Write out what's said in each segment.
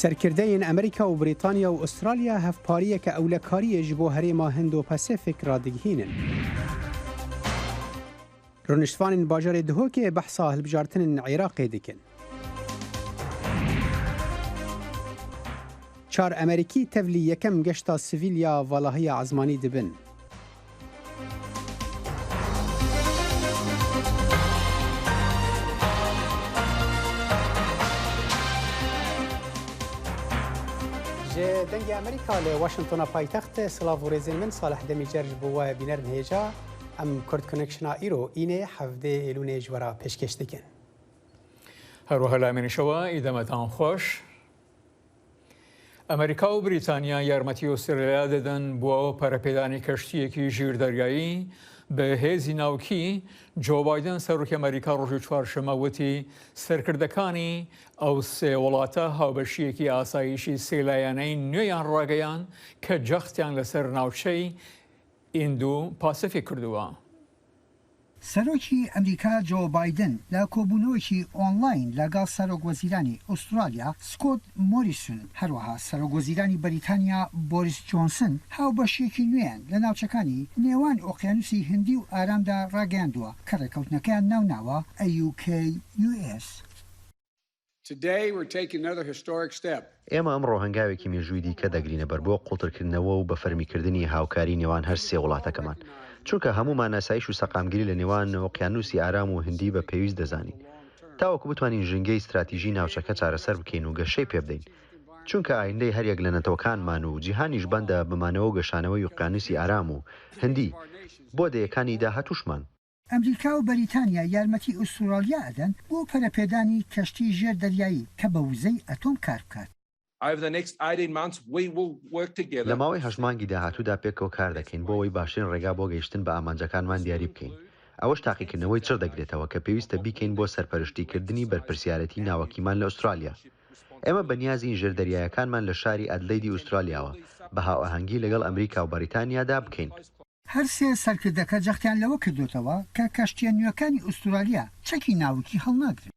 سەرکردەیەن ئەمریکا و بریتانیا و ئوسترالیا هەفپاریەکە ئەولەکاریەش بۆ هەرێما هەند و پەسیفیک ڕادگهینن. ڕۆنیشتوانین باژارێ دهۆکێ بەحسا هەڵبژارتنن عێراقێ دکن. چار ئەمریکی تەڤلی یەکەم گەشتا سڤیلیا ڤاڵاهەیە عەزمانی دبن. دەنگی ئەمریکا لە واشنگتۆنە پایتەختە سڵاو و ڕێزین من ساڵح دەمیجەرج بووە بینەرن هێژا ئەم کورد کۆنێکشنا ئیرۆ ئینێ هەفتێ ئێلوونێ ژوەرا پێشکەش دەکەن. هەروەها لامێنیشەوە ئیدەمەتان خۆش. ئەمریکا و بریتانیا یارمەتی ئوسترالیا دەدەن بۆ پەرەپێدانی کەشتیەکی ژیردەریایی بە هێزی ناوکی. جۆ بایدن سەرۆکی ئەمریکا ڕۆژی چوارشەمە وتی سەرکردەکانی ئەو سێ وڵاتە هاوبەشیەکی ئاسایشی سێلایەنەی نوێیان ڕاگەیان کە جەختیان لەسەر ناوچەی ئیند و پاسیفیک کردووە. سەرۆکی ئەمریکا جۆ بایدن لە کۆبوونەوەکی ئۆنلاین لەگەڵ سەرۆکوەزیرانی ئوسترالیا سکۆت مۆریسون هەروەها سەرۆکوەزیرانی بەریتانیا بۆریس جۆنسن هاوبەشیەکی نوێیان لە ناوچەکانی نێوان ئۆقیانوسی هندی و ئارامدا ڕاگەیاندووە کە ڕێکەوتنەکەیان ناوناوە AUKUS. ئێمە ئەمڕۆ هەنگاوێکی مێژووی دیکە دەگرینە بەر بۆ قوڵترکردنەوە و بە فەرمیکردنی هاوکاری نێوان هەر سێ وڵاتەکەمان، چونکە هەمومان ئاسایش و سەقامگیری لە نێوان ئۆقیانوسی ئارام و هندی بە پێویست دەزانین تاوەکو بتوانین ژنگەی استراتیژی ناوچەکە چارەسەر بکەین و گەشەی پێ بدەین، چونکە ئایندەی هەریەک لە نەتەوەکانمان و جیهانیش بەندە بمانەوە و گەشانەوەی ئۆقیانوسی ئارام و هندی بۆ دەیەکانی داهاتووشمان. ئەمریکا و بەریتانیا یارمەتی ئوسترالیا ئەدەن بۆ پەرەپێدانی کەشتی ژێردەریایی کە بە وزەی ئەتۆم کار بکات. لە ماوەی هەژمانگی داهاتوودا پێکەوە کار دەکەین بۆ ئەوەی باشترین ڕێگا بۆ گەیشتن بە ئامانجەکانمان دیاری بکەین. ئەوەش تاقیکردنەوەی چڕ دەگرێتەوە کە پێویستە بیکەین بۆ سەرپەرشتیکردنی بەرپرسیارەتی ناوەکیمان لە ئوسترالیا. ئێمە بەنیازی ژێردەریایەکانمان لە شاری ئەدلەیدی ئوسترالیاوە بە هاوئاهەنگی لەگەڵ ئەمریکا و بەریتانیادا بکەین. هەر سێ سەرکردەکە جەختیان لەوە کردوتەوە کە کەشتیە نوێەکانی ئوسترالیا چەکی ناوکی هەڵناگرن.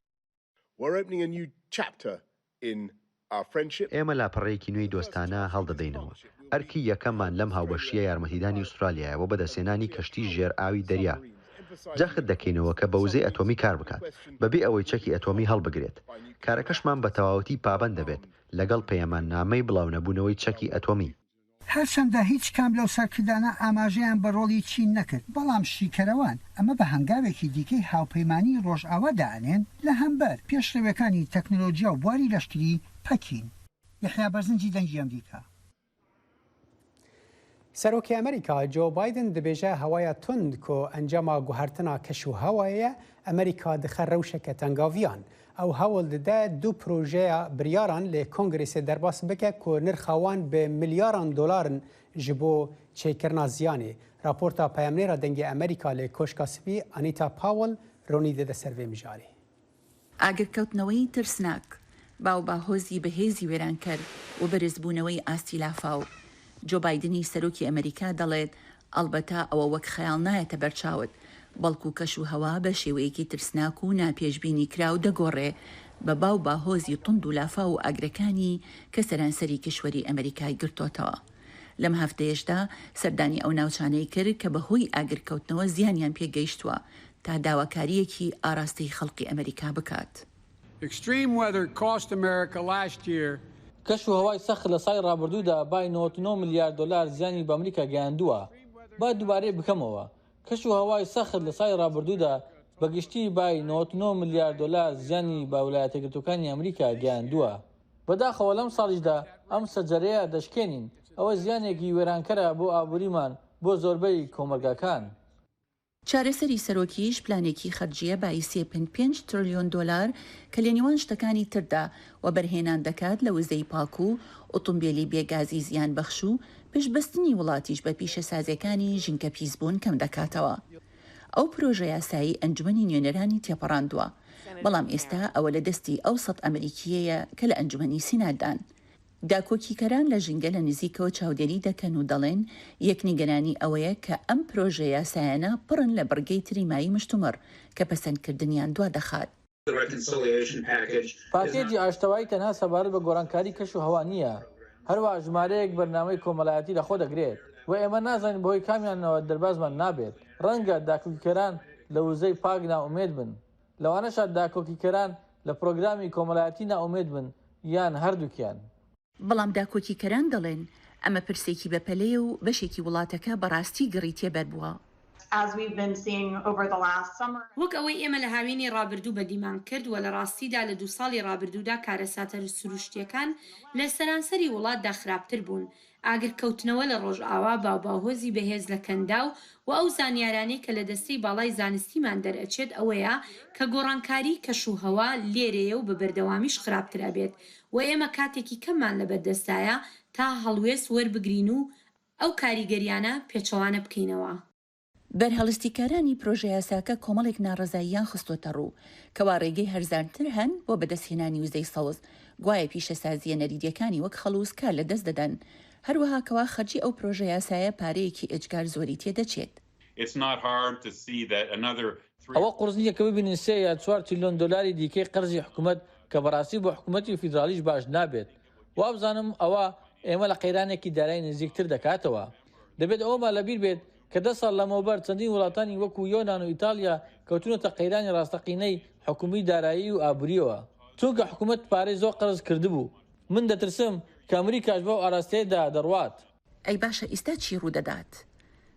ئێمە لاپەڕەیەکی نوێی دۆستانە هەڵدەدەینەوە. ئەرکی یەکەممان لەم هاوبەشیە یارمەتیدانی ئوسترالیایەوە بە دەسێنانی کەشتی ژێر ئاوی دەریا. جەخت دەکەینەوە کە بە وزەی ئەتۆمی کار بکات بەبێ ئەوەی چەکی ئەتۆمی هەڵبگرێت. کارەکەشمان بە تەواوەتی پابەند دەبێت لەگەڵ پەیەمان نامەی بڵاونەبوونەوەی چەکی ئەتۆمی. هەرچەندە هیچ کام لەو سەرکردانە ئاماژەیان بە ڕۆڵی چین نەکرد، بەڵام شیکەرەوان ئەمە بە هەنگاوێکی دیکەی هاوپەیمانی ڕۆژئاوا دائنێن لە هەمبەر پێشڕێوەکانی تەکنۆلۆژیا و بواری لەشکری پەکین. یحیا بەرزنجی دەنگی ئەمریکا. سەرۆکی ئەمریکا جۆ بایدن دەبێژە هەوایە تند کۆ ئەنجاما گوهارتنا کەش و هەوایە ئەمریکا دخە ڕەوشەکە تەنگاڤیان. ئەو هەوڵ دەدا دوو پرۆژەیە بریاران لە کۆنگرێسێ دەرباس بکە کۆ نرخەوان بە ملیاران دۆلارن ji بۆ çêkirina ziyanê. Raporta peyamnêra dengê Amerîka lê Koşka Spî Anita Powell ronî dide ser vê mijarê. ئاگرکەوتنەوەی ترسناک باو باهۆزی بەهێزی وێرانکەر و بەرزبوونەوەی ئاستی لافاو. جۆ بایدنی سەرۆکی ئەمریکا دەڵێت ئەلبەتە ئەوە وەک خەیاڵ نایەتە بەرچاوت، بەڵکو کەش و هەوا بە شێوەیەکی ترسناک و ناپێشبینی کراو دەگۆڕێ بە باو باهۆزی تند و لافا و ئاگرەکانی کە سەرانسەری کشوەری ئەمریکای گرتۆتەوە. لەم هەفتەیەشدا سەردانی ئەو ناوچانەی کرد کە بەهۆی ئاگرکەوتنەوە زیانیان پێگەیشتووە تا داواکاریەکی ئاراستەی خەڵقی ئەمریکا بکات. کەش و هەوای سەخت لە سای ڕابردوودا بای 99 میلیارد دلار زیانی بە ئەمریکا گەیاندووە. با دووبارەی بکەمەوە. کەش و هەوای سەخت لە سای ڕابردوودا بەگشتی بای 99 میلیارد دلار زیانی با ویلایەتە یەکگرتووەکانی ئەمریکا گەیاندووە. بەداخەوە لەم ساڵیشدا ئەم سەجەرەیە دەشکێنین. ئەوە زیانێکی وێرانکەرە بۆ ئابووریمان بۆ زۆربەی کۆمەلگاکان. چارەسەری سەرۆکیش پلانێکی خەرجیە بای 3.5 تریلیۆن دلار کە لە نێوان شتەکانی تردا و بەرهێنان دەکات لە وزەی پاک و ئۆتۆمبیلی بێگازی زیان بەخش و پشتبەستنی وڵاتیش بە پیشەسازیەکانی ژینکە پیسبوون کەم دەکاتەوە. ئەو پرۆژە یاسایی ئەنجومەنی نوێنەرانی تێپەڕاندووە، بەڵام ئێستا ئەوە لە دەستی ئەو 100 ئەمریکیەیە کە لە ئەنجومەنی سینادان. داکۆکیکەران لە ژینگە لە نزیکەوە چاودێری دەکەن و دەڵێن یەکنیگەرانی ئەوەیە کە ئەم پرۆژە یاسایانە پڕن لە بڕگەی تریمایی مشتومڕ کە پەسەندکردنیان دوا دەخات. پاکێجی ئاشتەوایی تەنها سەبارەت بە گۆڕانکاری کەش و هەوا نییە، هەروە ژمارەیەک بەرنامەی کۆمەڵایەتی لەخۆ دەگرێت و ئێمە نازانین بۆی کامیانەوە دەربازمان نابێت. ڕەنگە داکۆکیکەران لە وزەی پاک ناومێد بن، لەوانەشە داکۆکیکەران لە پرۆگرامی کۆمەڵایەتی ناومێد بن یان هەردووکیان. بەڵام داکۆکیکەران دەڵێن ئەمە پرسێکی بەپەلەیە و بەشێکی وڵاتەکە بەڕاستی گەڕی تێبەر بووە. وەک ئەوەی ئێمە لە هاوینی ڕابردوو بەدیمان کرد و لە ڕاستیدا لە 2 ساڵی ڕابردوودا کارەساتە سروشتیەکان لە سەرانسەری وڵاتدا خراپتر بوون. ئاگرکەوتنەوە لە ڕۆژئاوا باوباهۆزی بەهێز لە کەنداو و ئەو زانیارانەی کە لە دەستەی باڵای زانستیمان دەرئەچێت ئەوەیە کە گۆڕانکاری کەشوهەوا لێرەیە و بە بەردەوامیش خراپترا بێت و ئێمە کاتێکی کەممان لە بەردەستایە تا هەڵوێست وەربگرین و ئەو کاریگەریانە پێچەوانە بکەینەوە. بەرهەڵستیکارانی پرۆژە یاساکە کۆمەڵێک ناڕزاییان خستۆتە ڕوو کەوا ڕێگەی هەرزانتر هەن بۆ بەدەستهێنانی وزەی سەوز، گوایە پیشەسازیە نەریدەکانی وەک خەڵووسکار لە دەست دەدەن، هەروەها کەوا خەرجی ئەو پرۆژە یاسایە پارەیەکی ئەجگار زۆری تێدەچێت. ئەوە قورس نییە کە ببینین 3 یا 4 تریلیۆن دلاری دیکەی قەرزی حکوومەت کە بەڕاستی بۆ حکوومەتی فیدرالیش باش نابێت. وابزانم ئەوە ئێمە لە قەیرانێکی دارایی نزیکتر دەکاتەوە. دەبێت ئەوەمان لەبیر بێت کە 10 ساڵ لەمەوبەر چەندین وڵاتانی وەکو یۆناان و ئیتالیا کەوتونەتە قەیرانی ڕاستەقینەی حکومی دارایی و ئابووریەوە، چونکە حکوومەت پارەی زۆر قەرز کردبوو. من دەترسم کە ئەمریکاش بەو ئاراستەیەدا دەڕوات. ئەی باشە ئیستا چی ڕوودەدات؟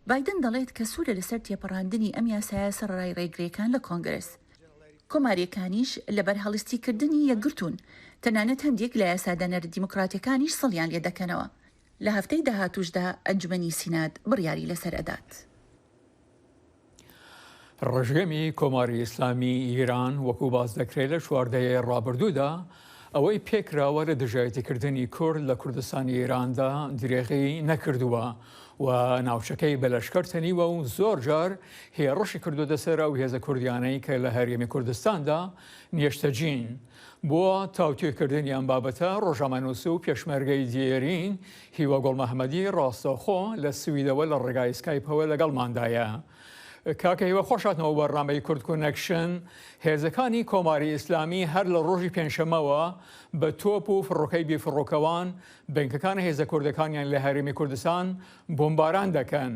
بایدن دەڵێت کە سوورە لەسەر تێپەڕاندنی ئەم یاسایە سەرڕای ڕێگرێکان لە کۆنگرس. کۆماریەکانیش لە بەرهەڵستیکردنی یەکگرتوون، تەنانەت هەندێک لە یاسادانەر دیموکراتەکانیش سەڵیان لێ دەکەنەوە. لە هەفتەی داهاتوشدا ئەنجومەنی سینات بڕیاری لەسەر ئەدات. ڕژێمی کۆماری ئیسلامی ئیران وەکو باز دەکرێت لە 14 ڕابردوودا ئەوەی پێکراوە لە دژایەتیکردنی کورد لە کوردستانی ئێراندا درێغی نەکردووە و ناوچەکەی بەلەشکردنیوە و زۆر جار هێڕشی کردووەتە سەر ئەو هێزە کوردیانەی کە لە هەرێمی کوردستاندا نیشتەجین. بۆ تاوتێکردنیان بابەتە ڕۆژەمەنووس و پێشمەرگەی دیێرین هیوە گۆڵ مەحمەدی ڕاستەوخۆ لە سویدەوە لە ڕێگای سکایپەوە لەگەڵماندایە. کاکە هیوە خۆشاتنەوە بەڕامەی کورد کۆنەکشن، هێزەکانی کۆماری ئیسلامی هەر لە ڕۆژی پێنجشەمەوە بە تۆپ و فڕۆکەی بیفڕۆکەوان بنکەکان هێزە کوردەکانیان لە هەرێمی کوردستان بۆمباران دەکەن.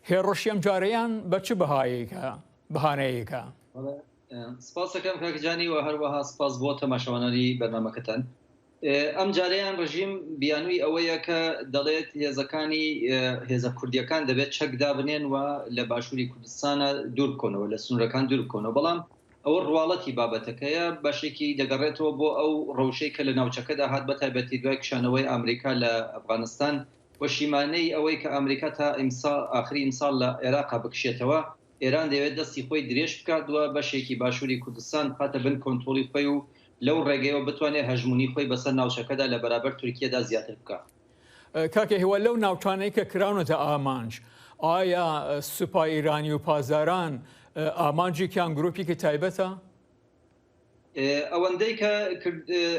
هێڕۆشی ئەم جارەیان بە چ بەهانەیەکە؟ سپاس دەکەم کاکەجانی و هەروەها سپاس بۆ تەماشاوانەری بەرنامەکەتان. ئەم جارەیان ڕژیم بیانووی ئەوەیە کە دەڵێت هێزەکانی هێزە کوردیەکان دەبێت چەکدا بنێن و لە باشووری کوردستانە دوور بکۆنەوە، لە سنوورەکان دوور بکۆنەوە. بەڵام ئەوە ڕواڵەتی بابەتەکەیە بەشێکی دەگەڕێتەوە بۆ ئەو ڕەوشەی کە لە ناوچەکەدا هات بە تایبەتی دوای کشانەوەی ئەمریکا لە ئەفغانستان و شیمانەی ئەوەی کە ئەمریکا تا ئاخری ئیمساڵ لە عێراقا بکشێتەوە. ئێران دەوێت دەستی خۆی درێژ بکات وە بەشێکی باشووری کوردستان بخاتە بن کۆنتترۆلی خۆی و لەو ڕێگەیەوە بتوانێت هەژمونی خۆی بەسەر ناوچەکەدا لە بەرابەر تورکیەدا زیاتر بکات. کاکە هیوە لەو ناوچانەی کە کراونەتە ئامانج، ئایا سوپای ئیرانی و پازاران ئامانجێکیان گرروپێکی تایبەتە؟ ئەوەندەی کە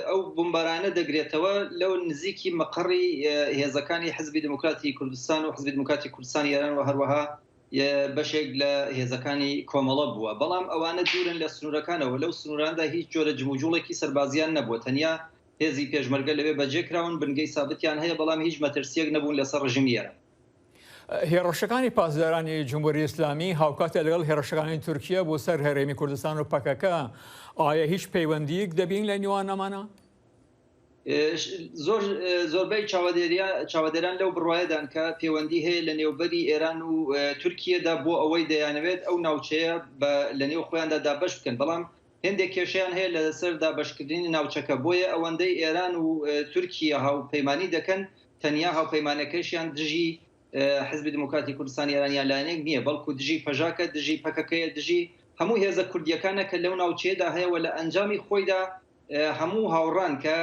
ئەو بمبارانە دەگرێتەوە لەو نزیکی مەقڕی هێزەکانی حزبی دموکراتی کوردستان و حزبی دموکراتی کوردستان ئێران و هەروەها بەشێک لە هێزەکانی کۆمەڵە بووە. بەڵام ئەوانە دوورن لە سنوورەکانەوە، لەو سنووراندا هیچ جۆرە جموجوڵێکی سەربازیان نەبووە، تەنیا هێزی پێشمەرگە لەوێ بەجێکراون، بنگەی سابتیان هەیە، بەڵام هیچ مەترسیەک نەبوون لەسەر ڕژیمیێرە. هێڕەشەکانی پاسدارانی جمهوری ئیسلامی هاوکاتە لەگەڵ هێڕەشەکانی تورکیا بۆ سەر هەرێمی کوردستان و پەکەکە، ئایا هیچ پەیوەندیەک دەبین لە نیوان ئەمانە؟ زۆربەی چاوەدەران لەو بڕواایەدان کە پەیوەندی هەیە لە نێوبەری ئێران و تورکیەدا بۆ ئەوەی دەیانەوێت ئەو ناوچەیە لە نێو خۆیاندا دابەش بکەن. بەڵام هێندێک کێشیان هەیە لەسەر دابەشکردنی ناوچەکە، بۆیە ئەوەندەی ئێران و تورکیا هاوپەیمانی دەکەن تەنیا هاوپەیمانەکەشیان دژی حزبی دموکراتی کوردستانی ئێرانیان لایەنێک نییە، بەڵکو دژی پەژاکە، دژی پەکەکەیە، دژی هەموو هێزە کوردیەکانە کە لەو ناوچەیەدا هەیە و لە ئەنجامی خۆیدا هەموو هاوڕان کە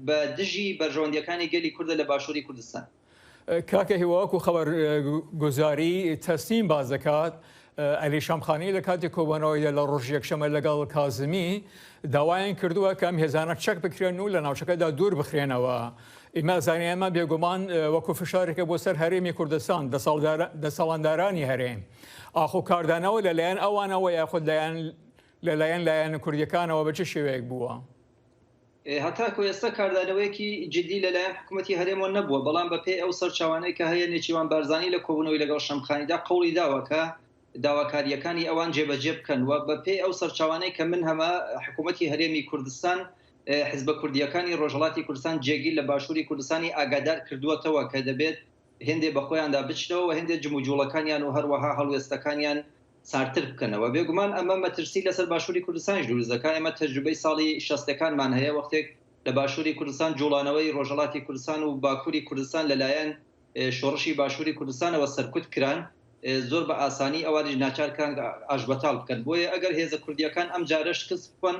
بە دژی بەرژەوەندیەکانی گەلی کوردە لە باشووری کوردستان. کاکە هیواکو خەبەرگوزاری تەسنیم باز دەکات، ئەلی شەمخانی لە کاتی کۆبوونەوەیدا لە ڕۆژ یەکشەمە لەگەڵ کازمی داوایان کردووە کە ئەم هێزانە چەک بکرێن و لە ناوچەکەدا دوور بخرێنەوە. ئێمە زانانی ئەمە بێگومان وەکو فشارێکە بۆ سەر هەرێمی کوردستان دەسەڵاندارانی هەرێم. ئاخۆ کاردانەوە لەلایەن ئەوانەوە یاخود لایەن لەلایەن کوردیەکانەوە بە چه شێوەیەک بووە؟ هەتاکو ئێستا کاردانەوەیەکی جدی لەلایەن حکوومەتی هەرێمەوە نەبووە، بەڵام بەپێی ئەو سەرچاوانەی کە هەیە نێچیوان بارزانانی لە کۆبوونەوەی لەگەڵ شەمخانیدا قەوڵی داوەکە داواکاریەکانی ئەوان جێبەجێ بکەن و بەپێی ئەو سەرچاوانەی کە من هەمە حکوومەتی هەرێمی کوردستان حزبە کوردیەکانی ڕۆژهەڵاتی کوردستان جێگیر لە باشووری کوردستانی ئاگادار کردووەتەوە کە دەبێت هێندێ بەخۆیاندا بچنەوە و هێندێک جموجوڵەکانیان و هەروەها هەڵوێستەکانیان سارتر بکەنەوە. بێگومان ئەمە مەترسی لەسەر باشووری کوردستانیش دروست دەکات. ئێمە تەجروبەی ساڵی 60ەکانمان هەیە وەختێک لە باشووری کوردستان جوڵانەوەی ڕۆژهەڵاتی کوردستان و باکووری کوردستان لەلایەن شۆڕشی باشووری کوردستانەوە سەرکوت کران، زۆر بە ئاسانی ئەوانیش ناچارکان ئاژبەتاڵ بکەن. بۆیە ئەگەر هێزە کوردیەکان ئەم جارە شکست بکەن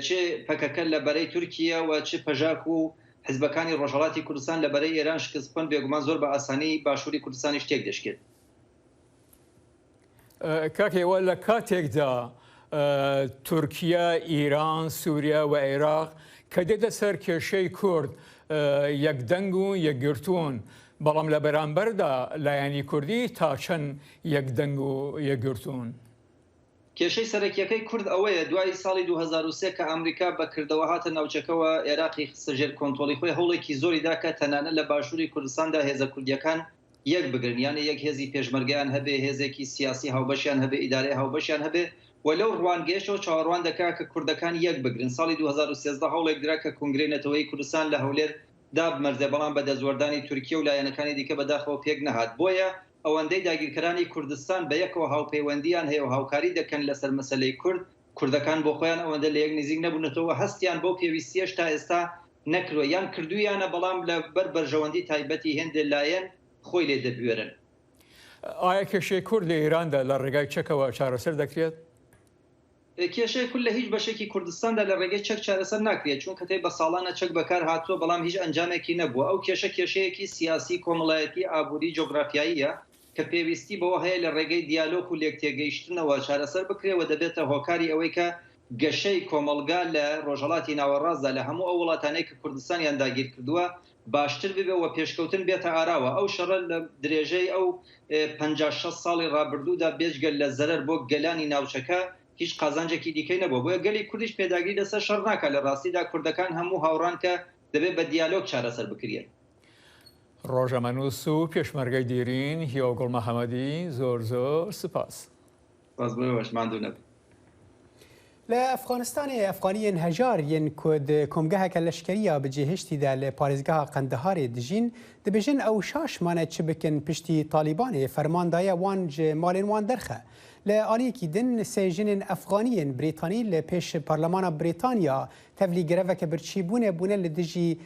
چه پەکەکە لە بەرەی تورکیا و چه پەژاک و حزبەکانی ڕۆژهەڵاتی کوردستان لە بەرەی ئێران شکست بکەن، بێگومان زۆر بە ئاسانی باشووری کوردستانی شتێک دەشکێت. کاکێوە لە کاتێکدا تورکیا، ئیران، سووریا و عێراق کە دێتە سەر کێشەی کورد یەکدەنگ و یەکگرتوون، بەڵام لە بەرامبەردا لایەنی کوردی تا چەند یەکدەنگ و یەکگرتوون؟ کێشەی سەرەکیەکەی کورد ئەوەیە دوای ساڵی 2023 کە ئەمریکا بەکردەوە هاتە ناوچەکەوە عێراقی سەژێر کۆنتۆڵی خۆی هەوڵێکی زۆری دا کە تەنانەت لە باشووری کوردستاندا هێزە کوردیەکان یەک بگرن، یانە یەک هێزی پێشمەرگیان هەبێ، هێزێکی سیاسی هاوبەشیان هەبێ، ئیدارەی هاوبەشیان هەبێ و لەو ڕوانگەیشەوە چاوەڕوان دەکات کە کوردەکان یەک بگرن. ساڵی 2013 هەوڵێک درا کە کنگرەی نەتەوەی کوردستان لە هەولێر دابمەرزێ، بەڵام بە دەزوەردانی تورکیا و لایەنەکانی دیکە بەداخەوە پێک نەهات. بۆیە ئەوەندەی داگیرکەرانی کوردستان بە یەکەوە هاوپەیوەندیان هەیە و هاوکاری دەکەن لەسەر مەسەلەی کورد. کوردەکان بۆ خۆیان ئەوەندە لە یەک نزیک نەبوونەتەوە، هەستیان بۆ پێویستیەش تا ئێستا نەکردووە، یان کردویانە بەڵام لە بەر بەرژەوەندی تایبەتی هێندێ لایەن خۆی لێ دەبوێرن. ئایا کێشەی کورد لە ئێراندا لە ڕێگای چەکەوە چارەسەر دەکرێت؟ کێشەی کورد لە هیچ بەشێکی کوردستاندا لە ڕێگەی چەک چارەسەر ناکرێت، چون کەتەی بە ساڵانە چەک بەکار هاتووە بەڵام هیچ ئەنجامێکی نەبووە. ئەو کێشەیەکی سیاسی، کۆمەڵایەتی، ئابووری، جۆگرافیاییە کە پێویستی بەوە هەیە لە ڕێگەی دیالۆگ و لێکتێگەیشتنەوە چارەسەر بکرێەوە. دەبێتە هۆکاری ئەوەی کە گەشەی کۆمەلگا لە ڕۆژهەڵاتی ناوەڕاستدا لە هەموو ئەو وڵاتانەی کە کوردستانیان داگیر کردووە باشتر ببێ و پێشکەوتن بێتە ئاراوە. ئەو شەڕە لە درێژەی ئەو 56 ساڵی ڕابردوودا بێجگەل لە زەرەر بۆ گەلانی ناوچەکە هیچ قازانجێکی دیکەی نەبووە. بۆیە گەلی کوردیش پێداگیری لەسەر شەڕ ناکات. لە ڕاستیدا کوردەکان هەموو هاوڕان کە دەبێت بە دیالۆگ چارەسەر بکرێت. ڕۆژەمەنووس و پێشمەرگەی دیرین هیواگوڵ مەحەمەدی، زۆر زۆر سپاس. لە ئەفغانستانی ئەفغانیên هەژار yên ku di komgeheke leşkeriya bi cêhiştî de li parêzgeha Qendeharê dijîn, dibêjin ew şaşmane çi bikin piştî Talîbanê fermandaye wan ji malên wan derxe. Li aliyekî din sêjinên Efxaniyên Brîtanî li pêş Parlemana Brîtanya tevlî gireveke birçîbûnê bûne li dijî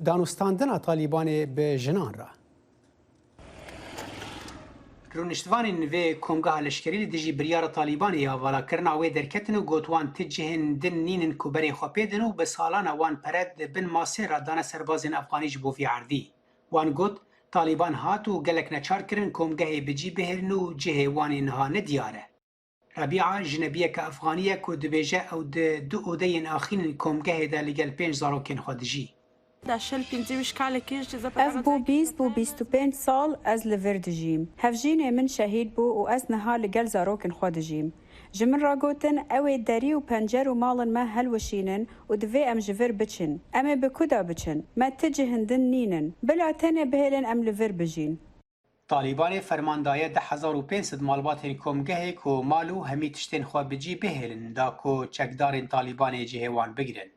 danûstandina Talîbanê bi jinan re. Rûniştvanên vê komgeha leşkerî li dijî biryara Talîbanê ya valakirina wê derketin û gotwan ti cihên din nînin ku berên xwe pêdin û bi salana wan pere bin masê re dane serbazên Efxanî ji bo vî erdî. Wan got Talîban hat û gelek neçar kirin komgehê bicî bihêrin û cihê wanê niha nediyar e. Rebîa jinebiyeke Efxanî ye ku dibêje ew di du odeyên axînên komgehê de li gel 5 zarokên xwe dijî. Ev bû 20 bû 25 sal ez li vir dijîm. Hevjînê min şehîd bû û ez niha li gel zarokên xwe dijîm. Ji min ragotin ew ê derî û pencer û malên me helweşînin û divê em ji vir biçin. Em ê bi ku de biçin? Me ti cihên din nînin. Bila tenê bihêlin em li vir bijîn. Talîbanê fermandaye 10,500 malbatên komgehê ku mal û hemî tiştên xwe bicî bihêlin da ku çekdarên Talîbanê cihê wan bigirin.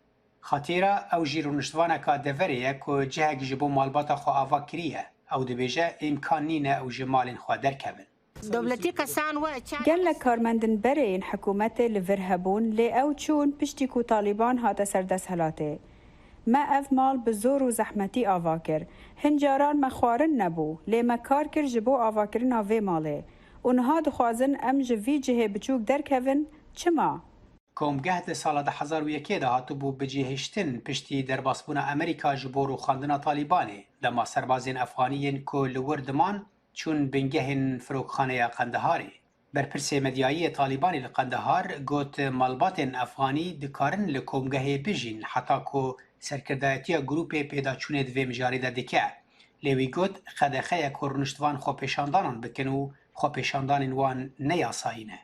Xatîra ew jî rûniştvaneka deverê ye ku cihek ji bo malbata xwe ava kiriye. Ew dibêje îmkan nîne ew ji malên xwe derkevin. Gelek karmendin bereyên hikûmetê li vir hebûn lê ew çûn piştî ku Talîban hate serdesthilatê. Me ev mal bi zor û zehmetî ava kir. Hin caran me xwarin nebû lê me kar kir ji bo avakirina vê malê. û niha dixwazin em ji vî cihê biçûk derkevin, çima? Komgeh di sala 2001 de hatibû bicêhiştin piştî derbasbûna Amerîka ji bo rûxandina Talîbanê. Dema serbazên Efxaniyên ku li wir diman çûn bingehên firokxaneya Qendeharê. Berpirsê medyayî Talîbanê li Qendehar got malbatên Efxanî dikarin li komgehê bijîn heta ku serkirdayetiya grûpê pêdaçûnê di vê mijarê de dike. Lê wî got xedexeyek ku rûniştvan xwepêşandanan bikin û xwepêşandanên wan neyasayîne.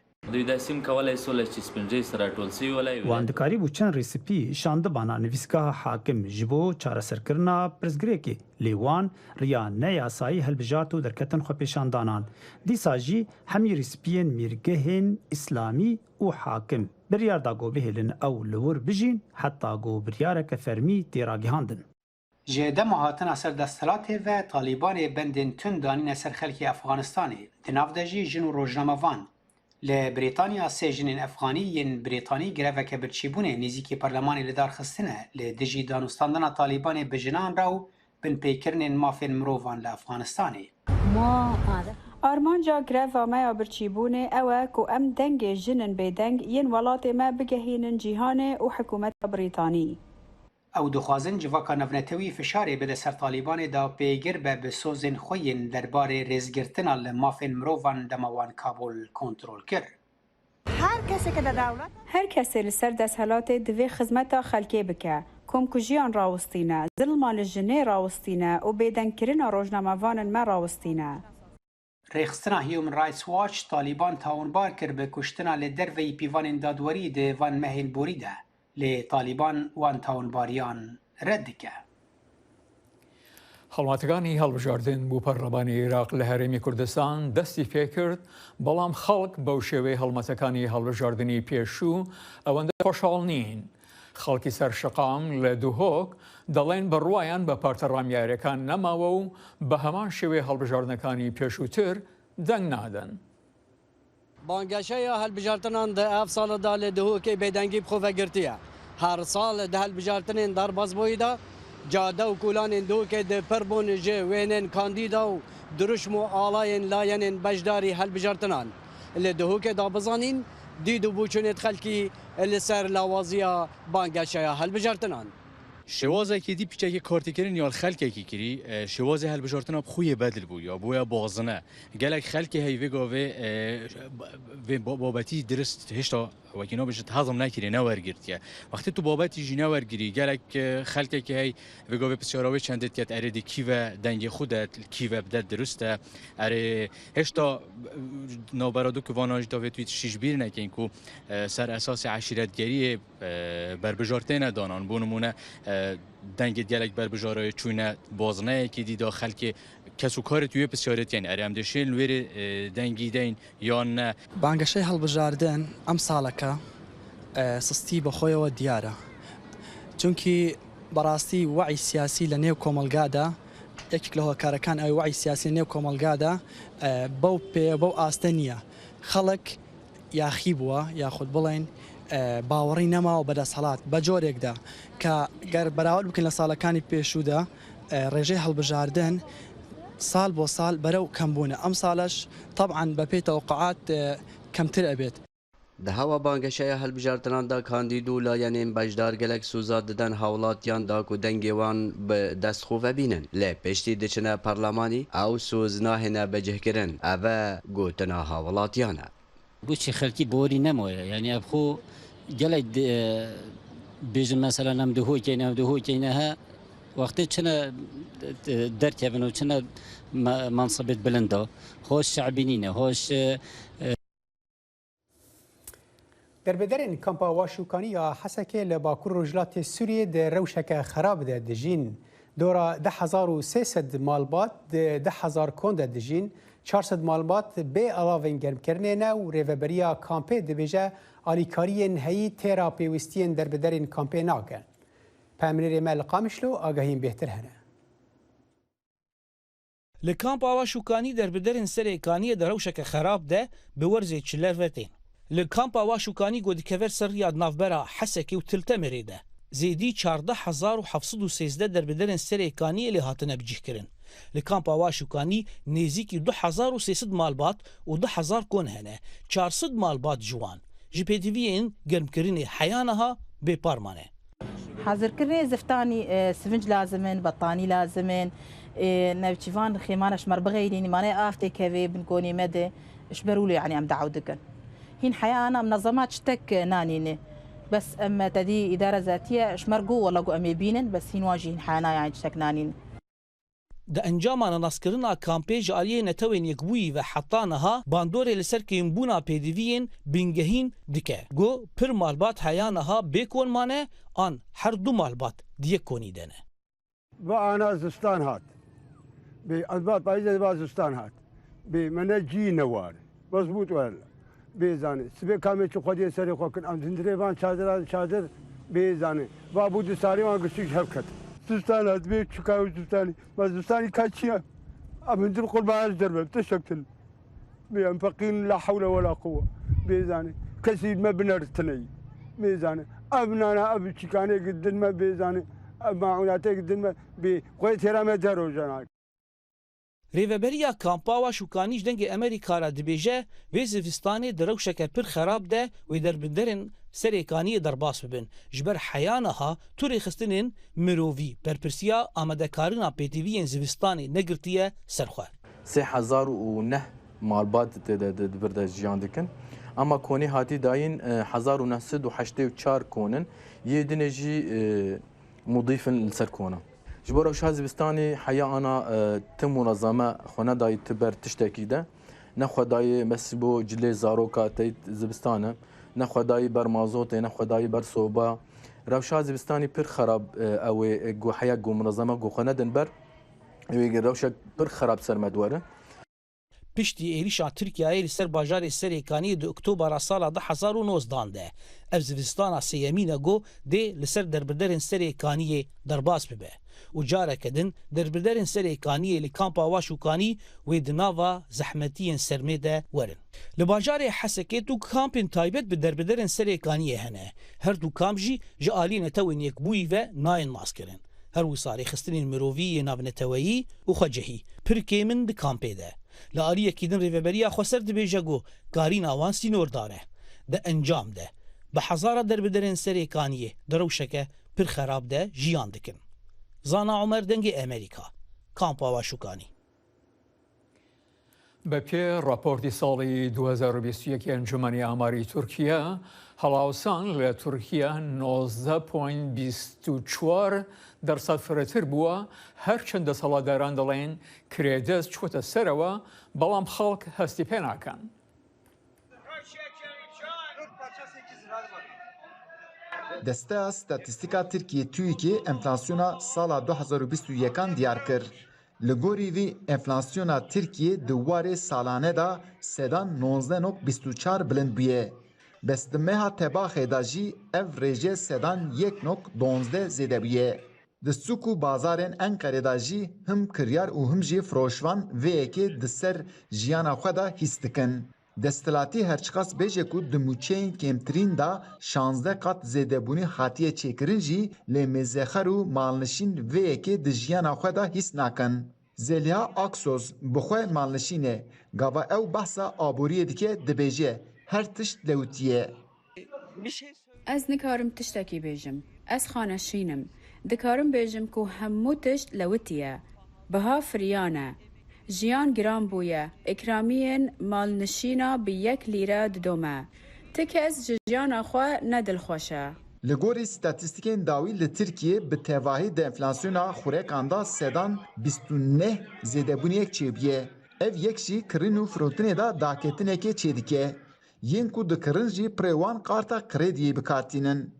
واندکاری بو چند ریسیپی شانده بانا نویسگاه حاکم جبو چاره سرکرنا پرزگریکی لیوان ریا نیاسایی هلبجاتو درکتن خو پیشاندانان دیساجی همی ریسیپین میرگهین اسلامی و حاکم بریار داگو بهلن او لور بجین حتی گو بریار کفرمی تیراگهاندن جده مهاتن اثر دستلاته و طالبان بندن تن دانین اثر خلکی افغانستانی دناف دجی جنو روجناموان لبریتانیا سه جنین افغانی ین بریتانی گرفه که برچیبونه نزیکی پارلمانی لدار خستنه لدجی دانستاندن طالبان بجنان راو بن پیکرن مافین مروفان لافغانستانی آرمانجا گرفه ما برچیبونه اوه که ام دنگ جنن بیدنگ ین ولات ما بگهینن جیهانه و حکومت بریتانی او دخوازن جواکا نونتوی فشاری بده سر طالبان دا پیگر به سوزن خوین دربار رزگرتن المافین مروفان دموان کابل کنترول کرد. هر کسی لسر دستهلات دوی خدمت خلکی بکه کمکجیان راوستینه ظلمان جنه راوستینه و بیدن کرن روزنامه‌وان ما راوستینه ریخستنا هیومن رایتس واچ طالبان تاونبار کرد به کشتنا لدروی پیوان دادوری ده وان مهین بوریده لی طالبان وان تاونباریان ردکه. هەڵماتەکانی هەڵبژاردن بوو پەرلەمانی عێراق لە هەرێمی کوردستان دەستی پێ کرد بەڵام خەڵک بەو شێوەی هەڵمەتەکانی هەڵبژاردننی پێشوو ئەوەندە خۆشحاڵ نین. خەڵکی سەرشقام لە دووهۆک دەڵێن بەڕوایان بە پارتەڕامیارەکان نەماوە و بە هەمان شێوەی هەڵبژاردنەکانی پێشووتر دەنگ نادەن. بانگەشەیە هەڵبژاردنان دە ئەف ساڵەدا لە دووهۆکەی بێدەنگی بخۆڤەگرتیە. هەر ساڵ دە هەڵبژاردنên دەربەزبوویدا جاده و کولانên دووکê di pir bûn ji wênên kandîda û duruşm û alayên layenên beşdarî helbijartinan. Li duhokê da bizanîn dîd û bûçûnê xelkî li ser lawaziya bangeşeya helbijartinan. شێوازێکی دی پیچێکی کارتیکردن یا خەلکێکی کردی شێوازی هەلبژارتنە بخویە بەدل بوو یا بۆیە بازنە gelek خەلکی هەیڤێ گاوێ بابەتی درست هێشتا وەکینا بشت هەزم نەکردی نەوەرگرتیە وەختی تو بابەتی ژی نەوەرگری gelek خەلکێکی هەی vêgavê pisyaraوی çendêt ket erê dî kîve dengê xwe de kîve bide dirust e erê hêşta navbera du kivana ji davê twît şîjbîr nekin ku ser esasê eşîretgeriyê berbijarte nedanan bû nimûne dengê gelek berbijaraye çûne bazineyekî dîda xelkê kes û karê tu yê pisyaretiyen erê em dişên wêrê dengî deyn yan ne بانگەشەی هەڵبژاردن ئەم ساڵەکە سستی بەخۆیەوە دیارە چونکی بەڕاستی وعی سیاسی لە نێو کۆمەلگادا یەکێک لە هۆکارەکان ئەوی وعی سیاسی نێو کۆمەلگادا بەو ئاستە نییە خەڵک یاخی بووە یاخود بڵێن باوەڕی نەماوە بەدەسەڵات بە جۆرێکدا کە گەر بەراورد بکەن لە ساڵەکانی پێشوودا ڕێژەی هەڵبژاردن ساڵ بۆ ساڵ بەرەو کەمبوونە ئەم ساڵش طبعاً بە پێی تەوقعات کەمتر ئەبێت دهوا بانگشەیە هەلبژاردناندا کاندید و لایەنێن بەشدار gelek سوزا ددەن هاوڵاتیان داک و دەنگێوان بە دەستخۆڤە بینن لێ پێشتی دچنە پەرلەمانی ئەو سوز ناهێنە بەجهکردن ئەvە گوتنا هاوڵاتیانە بۆچی خەلکی بۆری نەمایە یعنی ئەبخۆ gelek بێژن مەسەلا ئەم دهۆکەین ئەم دهۆکەینەها وەختێ چنە دەرکەبن و چنە منسەبێت بلندە خۆش شعبینینە هۆش دربدرین کمپا واشوکانی یا حسکه لباکور رجلات سوریه ده روشک خراب ده دجین دورا 10300 مالبات ده 10000 کند دجین 400 مالبات به علاوه گرم کردن نو ریوبریا کامپه دبیجه آلیکاری نهایی تیرا پیوستین دربدرین کامپه ناکن پامنیر مال قامشلو آگاهیم بهتر هنه لکامپ واشوکانی دربدرین سریکانی ده روشک خراب ده به ورزی چلروتین لکامپ واشوکانی گودکەver سەریاد ناوبەرە حەسەکی و تلتەمێرێدە زێدی 14713 دەربدەرن سەرێکانی لێ هاتنە بجیکردن لە کامپ واشوکانی نێزیکی 2300 مالبات و 2000 کۆن هەنە 400 مالبات جوان ji pêdiviyên germkirinê heyanaha bêparman e حاضرکردنê ziftanî sivinc lazimin betanî lazimin navçîvan xêmana ji me bixêrîn mane av têkevê bin konî me de ji ber wî yani em daw dikin هين حيانا منظمات شتك نانيني بس اما تدي اداره ذاتيه شمرقو والله قو امي بينن بس هين واجهين حيانا يعني شتك نانين د ئەنجامانە ناسکردنا کامپێ ji aliyê netewên yekbûyî ve heta niha bandorê li ser kêmbûna pêdiviyên bingehîn dike. Got pir malbat heya niha bê konmane an her du malbat di yek konî de ne. Ana zistan hat. Bê ezbat payîzê va zistan hat. Bê me ne cî newar. Mezbût wer. Bê zanî. Sibê kamê çi xwediyê serê xwe kin. Em zindirê van çadiran çadir bê zanî. Va bû di sarê wan giştî hev ket. Zistan hat bê çika zistanî. Me zistanî kaçiye. Em hindir qurban derbe. Teşekkür. Bê em feqîn la hewle ve la quwwe. Bê zanî. Kesî me binertineyî. Bê zanî. Ev nana ev çikanê gidin me bê zanî. Ev maûnatê gidin me bê xwe têra me der rojan. Rêveberiya Kampawa Şûkanî ji dengê Amerîka ra dibêje vê zivistanê di rewşeke pir xerab de wê derbinderên serêkaniyê derbas bibin. Ji ber heya niha tu rêxistinên mirovî berpirsiya amadekarîna pêdiviyên zivistanê negirtiye serxwe. 3009 malbat di bir de jiyan dikin. Ama konê hatî dayîn 1984 konin yê dinê jî mudîfin li ser konan. Ji bo rewşa zivistanê heya ana tim munezame xwe nedayî ti ber tiştekî de ne xwe dayê mesî bo cilê zaroka teyî zivistanê ne xwe dayî ber mazotê ne xwe dayî ber soba rewşa zivistanê pir xerab ew ê heya got munezeme got xwe nedin ber wê rewşek pir xerab ser me dwere. Piştî êrişa Tirkiyeyê li ser bajarê Serêkaniyê di Oktobera sala 2019 de ev zivistana sêyemîn e got dê li ser derbiderên Serêkaniyê derbas bibe û careke din derbiderên Serêkaniyê li kampa Şûkanî wê di nava zehmetiyên sermê de werin. Li bajarê Hesekê du kampên taybet bi derbiderên Serêkaniyê hene. Her du kamp jî ji aliyê netewên yekbûyî ve nayên maskirin. Her wisa rêxistinên mirovî yê navneteweyî û xwecehî pir kêmin di kampê de. Li aliyekî din rêveberiya xweser dibêje got karîna wan sînordar e. Di encam de bi hezara derbiderên Serêkaniyê di rewşeke pir xerab de jiyan dikin. Zana Umer dengê Amerîka, Kampa Şûkanî. Bi pê raportî salî 2021 Encûmenê Amarî Tirkiye, helawsan li Tirkiye 19.24 dersad firêtir bûye, her çend desaladaran dilên kirêdest çûte serەwە, belam xelk hestî pê nakin. Desteya Statîstîka Tirkiye TÜİKê enflasyona sala 2021 diyar kir. Li gorî vî enflasyona Tirkiye di warê salane da sedan 19.24 bilind bûye. Bestimeha tebaxê da jî ev rêje sedan 1.12 zêde bûye. Di sûk û bazarên Enqerê da jî him kiryar û him jî firoşvan vê yekê di ser jiyana xwe da hîs dikin. Destilatî herçiqas bêje ku di mûçeyên kêmtirîn da 16 qat zêdebûnî hatiye çêkirin jî lê mêzexer û malnişîn vê yekê di jiyana xwe da hîs nakin. Zeliha Aksos bi xwe malnişînê gava ew behsa aboriyê dike dibêje her tişt lewtiye. Ez nikarim tiştekî bêjim. Ez xaneşînim. Dikarim bêjim ku hemû tişt lewtiye. Biha firiyane. Jiyan giran bûye. Ekramiyên malnişîna bi 1 lîre didome. Ti kes ji jiyana xwe ne dilxweş e. Li gorî statîstîkên dawî li Tirkiye bi tevahî de enflasyona xurekan da sedan 29 zêdebûniyek çêbiye. Ev yek jî kirin û firotinê da daketinekê çêdike. Yên ku dikirin jî pirê wan qarta krêdiyê bikartînin.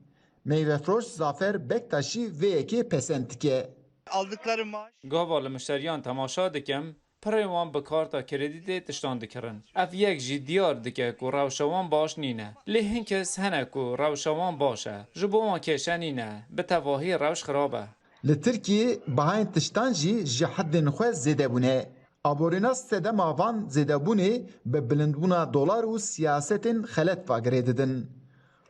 Meyvefiroş Zafer Bektaşî vê yekê pesend dike. Aldıkları maaş gava li müşteriyan temaşa dikim pirê wan bi karta kredî dê tiştan dikirin. Ev yek jî diyar dike ku rewşa wan baş nîne. Lê hin kes hene ku rewşa wan baş e. Ji bo wan kêşe nîne. Bi tevahî rewş xirab e. Li Tirkiye bihayên tiştan jî ji heddên xwe zêde bûne. Aborîna sedema van zêdebûnê bi bilindbûna dolar û siyasetên xelet vagirê didin.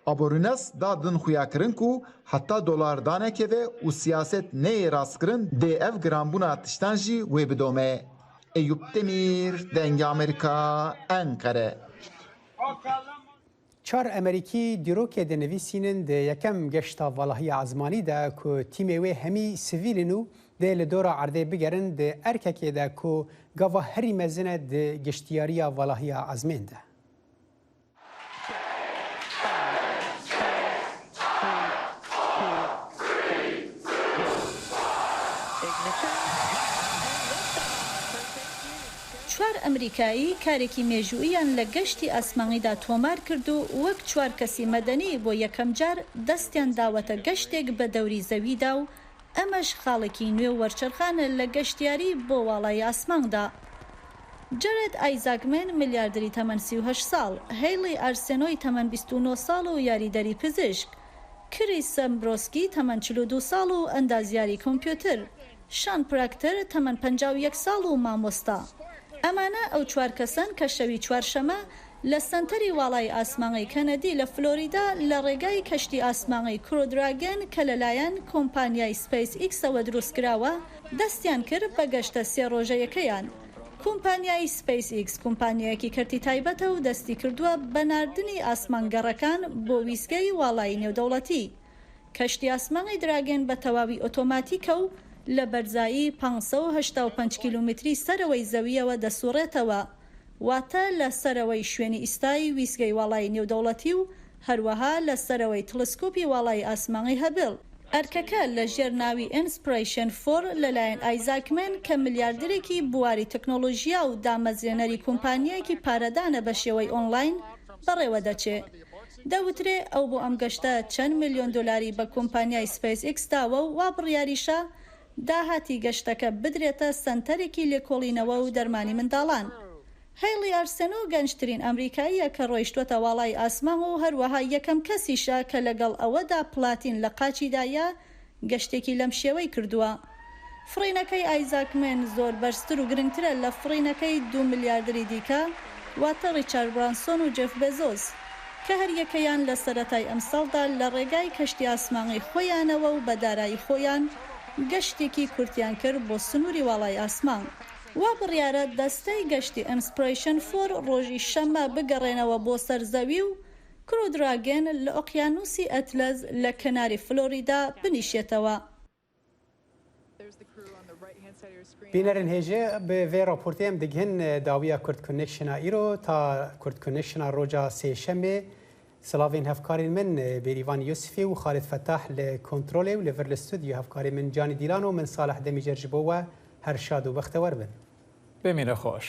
Aborînas dadin xuyakirin ku heta dolar danekeve û siyaset neyê rastkirin dê ev giranbûna tiştan jî wê bidome. Eyüp Demir, Dengê Amerîka, Enqere. Çar Emerîkî dîrokê di nivîsînin di yekem geşta valahiya ezmanî de ku tîmê wê hemî sivîlin û dê li dora erdê bigerin di erkekê de ku gava herî mezin e di geştiyariya valahiya ezmên de. ئەمریکایی کارێکی مێژوویان لە گەشتی ئاسمانیدا تۆمار کرد و وەک 4 کەسی مەدەنی بۆ یەکەم جار دەستیان داوەتە گەشتێک بە دەوری زەویدا و ئەمەش خاڵێکی نوێ وەرچەرخانە لە گەشتیاری بۆ واڵای ئاسماندا. جەرێد ئایزاکمن ملیاردەری تەمەن 38 ساڵ، هەیڵی ئارسێنۆی تەمەن 29 ساڵ و یاریدەری پزیشک، کریس سەمبرۆسکی تەمەن 42 ساڵ و ئەندازیاری کۆمپیوتر، شان پراکتەر تەمەن 51 ساڵ و مامۆستا. ئەمانە ئەو 4 کەسن کە شەوی چوارشەمە لە سنتەری واڵای ئاسمانەی کەنەدی لە فلۆریدا لە ڕێگای کەشتی ئاسمانەی کرۆدراگەن کە لەلایەن کۆمپانیای سپیس ئیکسەوە دروستکراوە دەستیان کرد بە گەشتە 3 ڕۆژەیەکەیان. کۆمپانیای سپیس ئیکس کۆمپانیایەکی کەرتی تایبەتە و دەستی کردووە بە ناردنی ئاسمانگەڕەکان بۆ ویزگەی واڵایی نێودەوڵەتی. کەشتی ئاسمانی دراگەن بە تەواوی ئۆتۆماتیکە و لە بەرزایی 585 کیلومتری سەرەوەی زەویەوە دەسوڕێتەوە، واتە لە سەرەوەی شوێنی ئیستایی ویزگەی واڵای نێودەوڵەتی و هەروەها لە سەرەوەی تەلەسکۆپی واڵای ئاسمانی هەبل. ئەرکەکە لە ژێر ناوی ئینسپیرەیشن 4 لەلایەن ئایزاکمن کە ملیاردەرێکی بواری تەکنۆلۆژیا و دامەزرێنەری کۆمپانیایەکی پارەدانە بە شێوەی ئۆنلاین بەڕێوە دەچێت. دەوترێ ئەو بۆ ئەم گەشتە چەند ملیۆن دلاری بە کۆمپانیای سپیس ئیکس داوە و وا بڕیاریشە داهاتی گەشتەکە بدرێتە سنتەرێکی لێکۆڵینەوە و دەرمانی منداڵان. هەیڵی ئارسێنۆ گەنجترین ئەمریکاییە کە ڕۆیشتوەتە واڵای ئاسمان و هەروەها یەکەم کەسیشە کە لەگەڵ ئەوەدا پلاتین لە قاچیدایە گەشتێکی لەم شێوەی کردووە. فڕینەکەی ئایزاکمن زۆر بەرزتر و گرنگترە لە فڕینەکەی 2 ملیاردری دیکە، واتە ڕیچارد برانسۆن و جێف بێزۆس، کە هەر یەکەیان لە سەرەتای ئەمساڵدا لە ڕێگای کەشتی ئاسمانی خۆیانەوە و بە دارایی خۆیان گەشتێکی کورتیان کرد بۆ سنووری واڵای ئاسمان. وا بڕیارە دەستەی گەشتی ئینسپیرەیشن 4 ڕۆژی شەمە بگەڕێنەوە بۆ سەرزەوی و کرۆدراگەن لە ئۆقیانوسی ئەتلەز لە کەناری فلۆریدا بنیشێتەوە. بینەرن هێژێ بە vê raportê em digihên dawiya Kurd Connection'a îro ta Kurd Connection'a roja sêşemê Silavên hevkarên min Bêrîvan Yusufî û Xalid Fetah li kontrolê û li vir li stûdyo hevkarê min Canî Dîlan û min Saleh Demîcer ji bo we her şad û bextewar bin. Bemîne xweş.